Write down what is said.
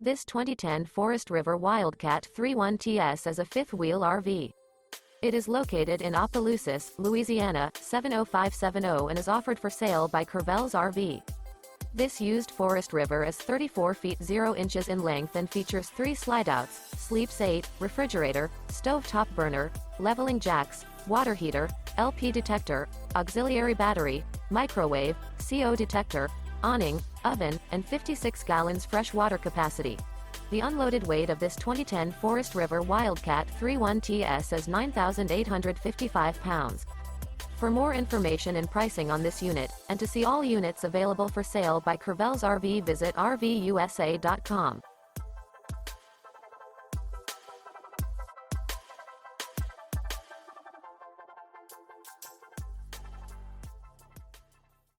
This 2010 Forest River Wildcat 31TS is a fifth-wheel RV. It is located in Opelousas, Louisiana, 70570 and is offered for sale by Curvels RV. This used Forest River is 34 feet 0 inches in length and features 3 slide-outs, sleeps 8, refrigerator, stove-top burner, leveling jacks, water heater, LP detector, auxiliary battery, microwave, CO detector, awning, oven, and 56 gallons fresh water capacity. The unloaded weight of this 2010 Forest River Wildcat 31TS is 9,855 pounds. For more information and pricing on this unit, and to see all units available for sale by Curvels RV, visit RVUSA.com.